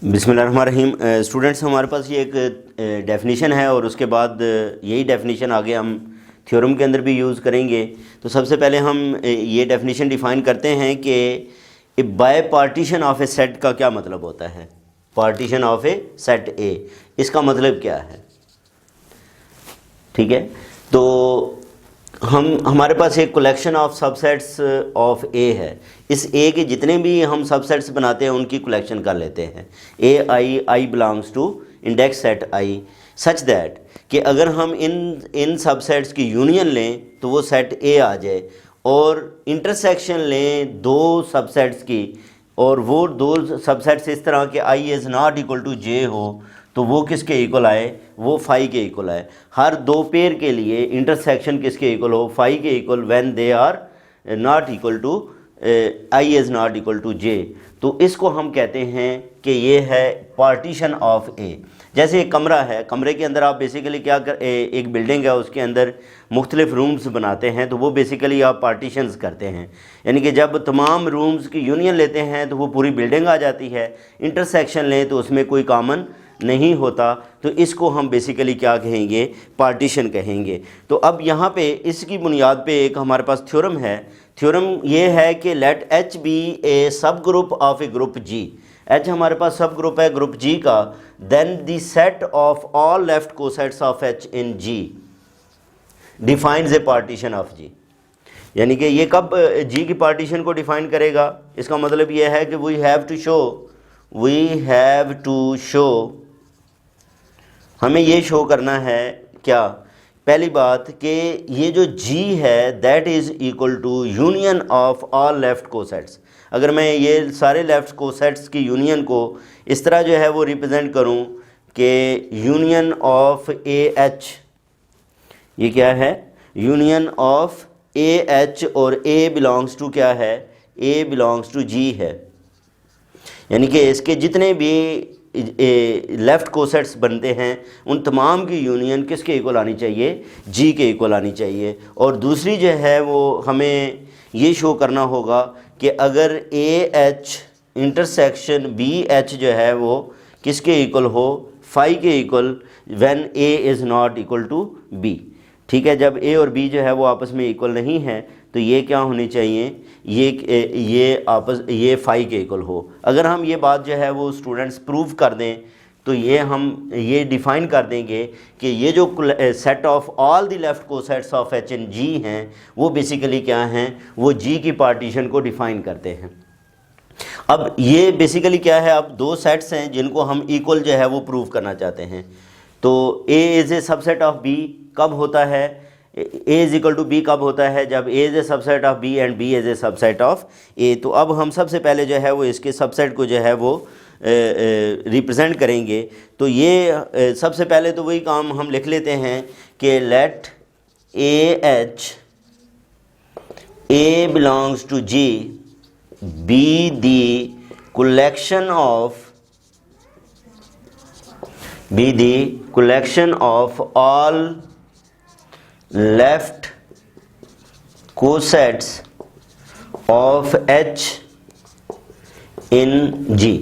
बिस्मिल्लाहिर्रहमानिर्रहीम। स्टूडेंट्स, हमारे पास ये एक डेफिनेशन है और उसके बाद यही डेफिनेशन आगे हम थ्योरम के अंदर भी यूज़ करेंगे। तो सबसे पहले हम ये डेफिनेशन डिफ़ाइन करते हैं कि by partition of a set का क्या मतलब होता है। Partition of a set A, इसका मतलब क्या है। ठीक है, तो हमारे पास एक कलेक्शन ऑफ सबसेट्स ऑफ ए है। इस ए के जितने भी हम सबसेट्स बनाते हैं उनकी कलेक्शन कर लेते हैं। I belongs to index set I such that कि अगर हम इन सबसेट्स की यूनियन लें तो वो सेट ए आ जाए, और इंटरसेक्शन लें दो सबसेट्स की और वो दो सबसेट्स इस तरह के आई इज़ नॉट इक्वल टू जे हो, तो वो किसके इक्वल आए, वो फाई के इक्वल आए। हर दो पेयर के लिए इंटरसेक्शन किसके इक्वल हो, फाई के equal, when they are not equal to I is not equal to J. तो इसको हम कहते हैं कि ये है पार्टीशन ऑफ ए। जैसे एक कमरा है, कमरे के अंदर आप बेसिकली क्या कर एक बिल्डिंग है, उसके अंदर मुख्तलिफ रूम्स बनाते हैं, तो वो बेसिकली आप पार्टीशंस करते हैं। यानी कि जब तमाम रूम्स की यूनियन लेते हैं तो वो पूरी बिल्डिंग आ जाती है। इंटरसेक्शन लें तो उसमें कोई कॉमन नहीं होता, तो इसको हम बेसिकली क्या कहेंगे, पार्टीशन कहेंगे। तो अब यहाँ पे इसकी बुनियाद पे एक हमारे पास थ्योरम है। थ्योरम ये है कि late H be a subgroup of a group G. H हमारे पास सब ग्रुप है ग्रुप जी का। Then the set of all left cosets of H in G defines a partition of G. यानी कि ये कब जी की partition को डिफाइन करेगा, इसका मतलब ये है कि वी हैव टू शो हमें ये शो करना है क्या, पहली बात कि ये जो जी है that is equal to union of all left cosets. अगर मैं ये सारे लेफ़्ट कोसेट्स की यूनियन को इस तरह जो है वो रिप्रेजेंट करूं कि यूनियन ऑफ ए एच, ये क्या है, यूनियन ऑफ ए एच, और ए बिलोंग्स टू क्या है, ए बिलोंग्स टू जी है। यानी कि इसके जितने भी लेफ़्ट कोसेट्स बनते हैं उन तमाम की यूनियन किसके इक्वल आनी चाहिए, जी के इक्वल आनी चाहिए। और दूसरी जो है वो हमें ये शो करना होगा कि अगर A H intersection B H जो है वो किसके इक्वल हो, फाई के equal, when A is not equal to B. ठीक है, जब ए और बी जो है वो आपस में इक्वल नहीं है तो ये क्या होनी चाहिए, ये फाई के इक्वल हो। अगर हम ये बात जो है वो स्टूडेंट्स प्रूव कर दें तो हम ये डिफ़ाइन कर देंगे कि ये जो set of all the left cosets of H in G हैं वो बेसिकली क्या हैं, वो जी की पार्टीशन को डिफ़ाइन करते हैं। अब ये बेसिकली क्या है, अब दो सेट्स हैं जिनको हम इक्वल जो है वो प्रूव करना चाहते हैं। तो A is a subset of B कब होता है, A is equal to B कब होता है, जब A is a subset of B and B is a subset of A. तो अब हम सबसे पहले जो है वो इसके सबसेट को जो है वो रिप्रेजेंट करेंगे। तो ये सबसे पहले तो वही काम हम लिख लेते हैं कि let A H A belongs to G B the collection of all left cosets of H in G।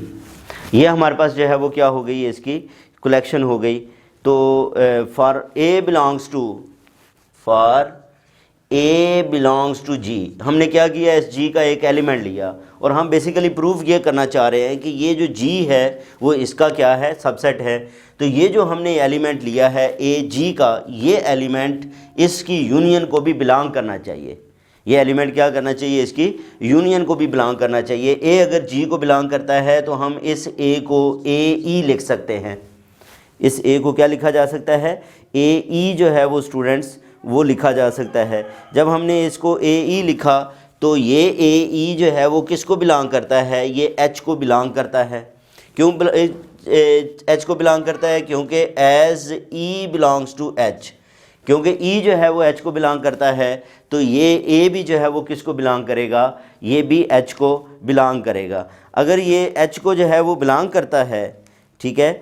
ये हमारे पास जो है वो क्या हो गई, इसकी कलेक्शन हो गई। तो फॉर ए बिलोंग्स टू जी हमने क्या किया, इस जी का एक एलिमेंट लिया और हम बेसिकली प्रूफ ये करना चाह रहे हैं कि ये जो जी है वो इसका क्या है, सबसेट है। तो ये जो हमने एलिमेंट लिया है ए जी का, ये एलिमेंट इसकी यूनियन को भी बिलोंग करना चाहिए। ये एलिमेंट क्या करना चाहिए, इसकी यूनियन को भी बिलोंग करना चाहिए। ए अगर जी को बिलोंग करता है तो हम इस ए को ए ई लिख सकते हैं। इस ए को क्या लिखा जा सकता है, ए ई जो है वो स्टूडेंट्स वो लिखा जा सकता है। जब हमने इसको ए ई लिखा तो ये ए ई जो है वो किसको बिलोंग करता है, ये एच को बिलोंग करता है। क्यों एच को बिलोंग करता है, क्योंकि as E belongs to H, क्योंकि ई जो है वो एच को बिलोंग करता है। तो ये ए भी जो है वो किसको बिलोंग करेगा, ये भी एच को बिलोंग करेगा। अगर ये एच को जो है वो बिलोंग करता है, ठीक है,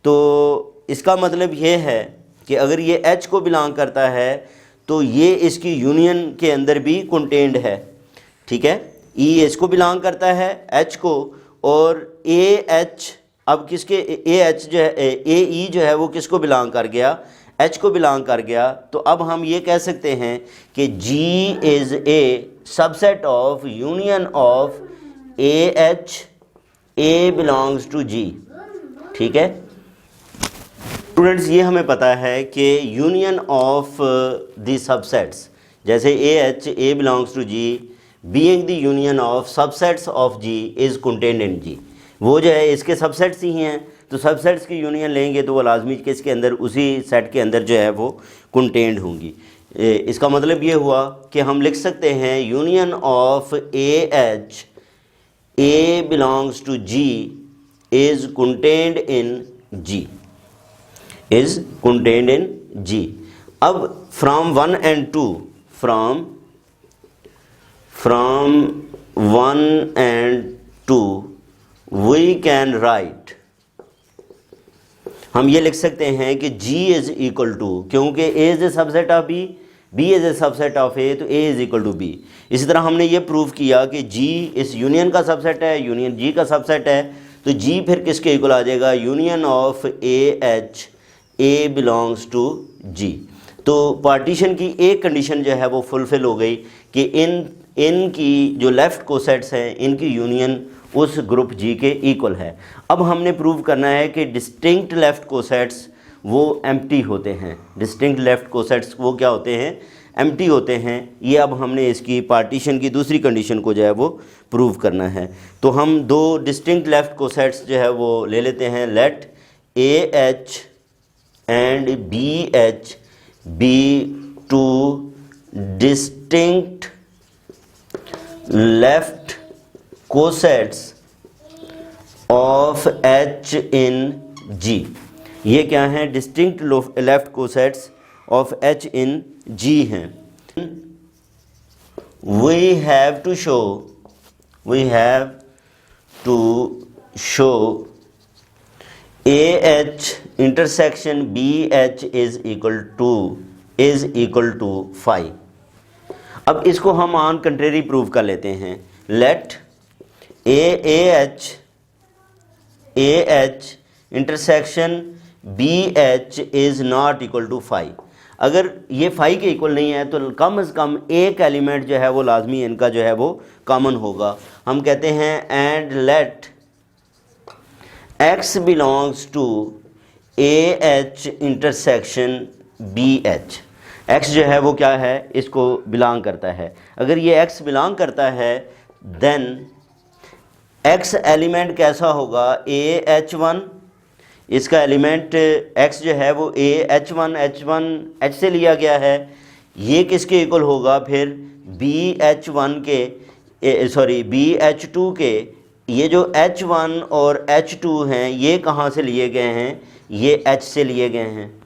तो इसका मतलब ये है कि अगर ये एच को बिलोंग करता है तो ये इसकी यूनियन के अंदर भी कंटेंड है। ठीक है, ई एच को बिलोंग करता है, एच को, और ए एच अब किसके ए एच जो है ए ई जो है वो किसको बिलोंग कर गया, एच को बिलोंग कर गया। तो अब हम ये कह सकते हैं कि G is a subset of union of A H, A belongs to G. ठीक है स्टूडेंट्स, ये हमें पता है कि यूनियन ऑफ द सबसेट्स, जैसे A H A belongs to G being the union of subsets of G is contained in G. वो जो है इसके सबसेट्स ही हैं, तो सबसेट्स की यूनियन लेंगे तो वो लाजमी कि इसके अंदर उसी सेट के अंदर जो है वो कंटेन्ड होंगी। इसका मतलब ये हुआ कि हम लिख सकते हैं union of A H A belongs to G is contained in G, is contained in G. अब from 1 and 2, from 1 and 2 we can write, हम ये लिख सकते हैं कि G इज़ इक्वल टू, क्योंकि A is a subset of B, B is a subset of A, तो A is equal to B। इसी तरह हमने ये प्रूव किया कि G इस यूनियन का सबसेट है, यूनियन G का सबसेट है, तो G फिर किसके इक्वल आ जाएगा, union of A H A belongs to G। तो पार्टीशन की एक कंडीशन जो है वो फुलफ़िल हो गई कि इनकी जो लेफ़्ट कोसेट्स हैं इनकी यूनियन उस ग्रुप जी के इक्वल है। अब हमने प्रूव करना है कि डिस्टिंक्ट लेफ़्ट कोसेट्स वो एम्प्टी होते हैं, डिस्टिंक्ट लेफ़्ट कोसेट्स वो क्या होते हैं, एम्प्टी होते हैं। ये अब हमने इसकी पार्टीशन की दूसरी कंडीशन को जो है वो प्रूव करना है। तो हम दो डिस्टिंक्ट लेफ़्ट कोसेट्स जो है वो ले लेते हैं, let A H and B H be two distinct left cosets of H in G। ये क्या हैं, distinct left cosets of H in G हैं। We have to show AH intersection BH is equal to 5। अब इसको हम on contrary prove कर लेते हैं। Let AH intersection BH is not equal to 5। अगर ये 5 के इक्वल नहीं है तो कम से कम एक एलिमेंट जो है वो लाजमी इनका जो है वो कॉमन होगा। हम कहते हैं and let X belongs to AH intersection BH। X जो है वो क्या है, इसको बिलोंग करता है। अगर ये X बिलोंग करता है देन X एलिमेंट कैसा होगा, AH1, इसका एलिमेंट X जो है वो AH1 H से लिया गया है। ये किसके इक्वल होगा फिर, BH1 के BH2 के। ये जो H1 और H2 हैं ये कहाँ से लिए गए हैं, ये H से लिए गए हैं।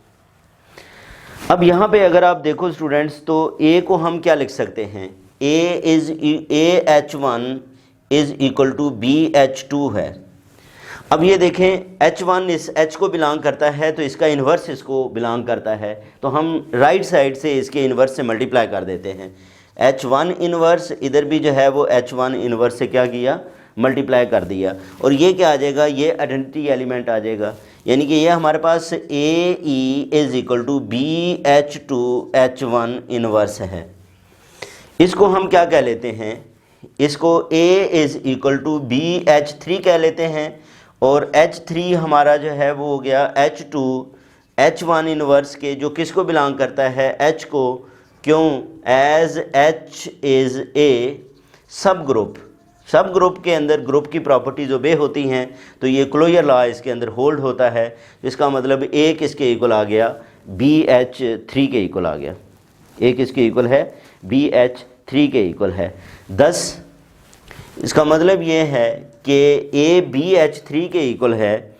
अब यहाँ पे अगर आप देखो स्टूडेंट्स तो A को हम क्या लिख सकते हैं, AH1 is equal to BH2 है। अब ये देखें H1 इस H को बिलोंग करता है तो इसका इन्वर्स इसको बिलोंग करता है, तो हम राइट साइड से इसके इन्वर्स से मल्टीप्लाई कर देते हैं। H1 इन्वर्स इधर भी जो है वो H1 इन्वर्स से क्या किया, मल्टीप्लाई कर दिया, और ये क्या आ जाएगा, ये आइडेंटिटी एलिमेंट आ जाएगा। यानी कि ये हमारे पास AE is equal to BH2 H1 inverse है। इसको हम क्या कह लेते हैं, इसको A is equal to BH3 कह लेते हैं, और H3 हमारा जो है वो हो गया H2 H1 इन्वर्स के, जो किसको बिलोंग करता है, H को। क्यों, एज H इज़ ए सब ग्रुप के अंदर ग्रुप की प्रॉपर्टीज ओबे होती हैं, तो ये क्लोजर लॉ इसके अंदर होल्ड होता है। इसका मतलब A किसके इक्वल आ गया, BH3 के इक्वल आ गया। A किसके इक्वल है, BH3 के इक्वल है। 10 इसका मतलब ये है कि A BH3 के इक्वल है,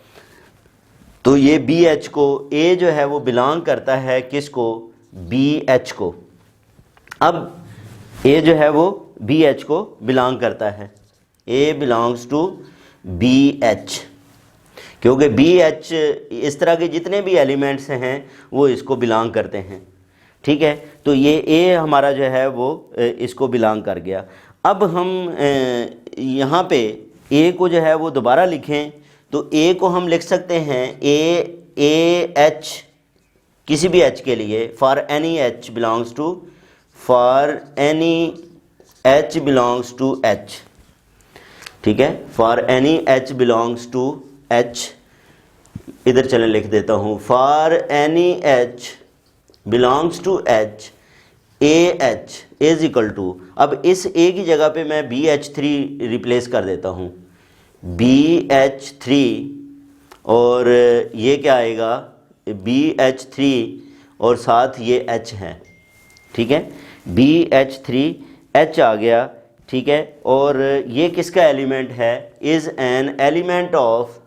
तो ये BH को A जो है वो बिलोंग करता है किसको, BH को। अब A जो है वो BH को बिलोंग करता है, A बिलोंग्स टू BH, क्योंकि BH इस तरह के जितने भी एलिमेंट्स हैं वो इसको बिलोंग करते हैं। ठीक है, तो ये A हमारा जो है वो इसको बिलोंग कर गया। अब हम यहाँ पे A को जो है वो दोबारा लिखें तो ए को हम लिख सकते हैं ए एच, किसी भी एच के लिए, for any H belongs to, for any H belongs to H, ठीक है, for any H belongs to H, इधर चलें लिख देता हूँ, for any H belongs to H, A H is equal to, अब इस ए की जगह पे मैं बी एच थ्री रिप्लेस कर देता हूँ, बी एच थ्री, और ये क्या आएगा, बी एच थ्री और साथ ये एच है, ठीक है, बी एच थ्री एच आ गया, ठीक है, और ये किसका एलिमेंट है, is an element of,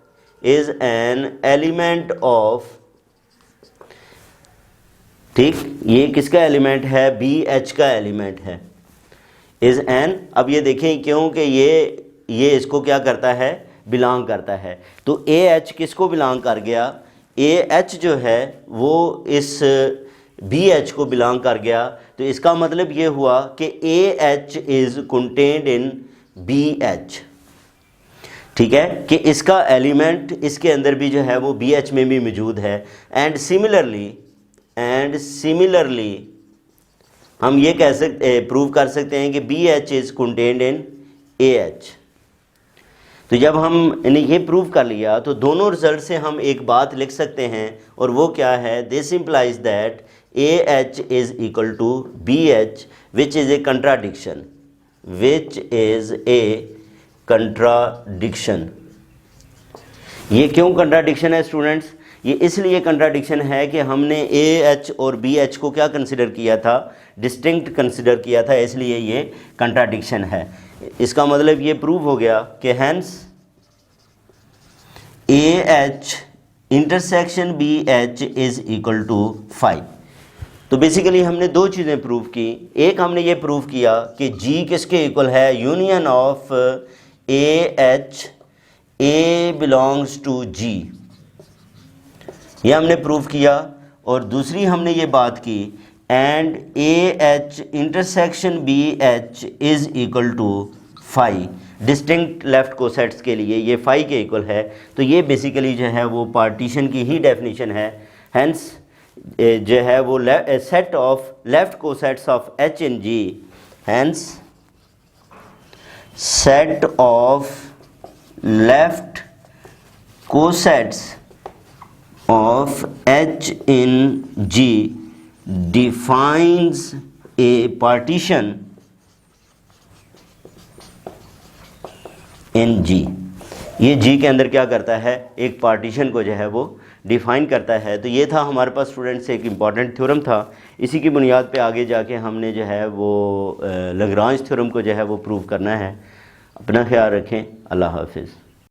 is an element of, ठीक, ये किसका एलिमेंट है, बी एच का एलिमेंट है, इज़ एन, अब ये देखें क्योंकि ये इसको क्या करता है, बिलोंग करता है, तो ए एच किसको बिलोंग कर गया, ए एच जो है वो इस बी एच को बिलोंग कर गया, तो इसका मतलब ये हुआ कि A H is contained in B H, ठीक है, कि इसका एलिमेंट इसके अंदर भी जो है वो बी एच में भी मौजूद है। एंड सिमिलरली हम ये कह सकते, प्रूव कर सकते हैं कि B H is contained in A H. तो जब हमने ये प्रूव कर लिया तो दोनों रिजल्ट से हम एक बात लिख सकते हैं, और वो क्या है, this implies that A H is equal to B H, which is a contradiction, which is a contradiction. ये क्यों कंट्राडिक्शन है स्टूडेंट्स, ये इसलिए कंट्राडिक्शन है कि हमने ए एच और बी एच को क्या कंसिडर किया था, डिस्टिंक्ट कंसिडर किया था, इसलिए ये कंट्राडिक्शन है। इसका मतलब ये प्रूव हो गया कि hence A H intersection B H is equal to 5। तो बेसिकली हमने दो चीज़ें प्रूव की, एक हमने ये प्रूव किया कि जी किसके इक्वल है, union of A H, A belongs to G, ये हमने प्रूव किया, और दूसरी हमने ये बात की, and A H intersection B H is equal to 5, distinct left cosets के लिए ये 5 के इक्वल है। तो ये बेसिकली जो है वो पार्टीशन की ही डेफिनेशन है। हैंस जो है वो set of left cosets of H in G, hence set of left cosets of H in G defines a partition in G। ये G के अंदर क्या करता है, एक पार्टीशन को जो है वो डिफ़ाइन करता है। तो ये था हमारे पास स्टूडेंट्स एक इम्पॉर्टेंट थ्योरम था, इसी की बुनियाद पे आगे जाके हमने जो है वो लैग्रांज थ्योरम को जो है वो प्रूव करना है। अपना ख्याल रखें, अल्लाह हाफिज़।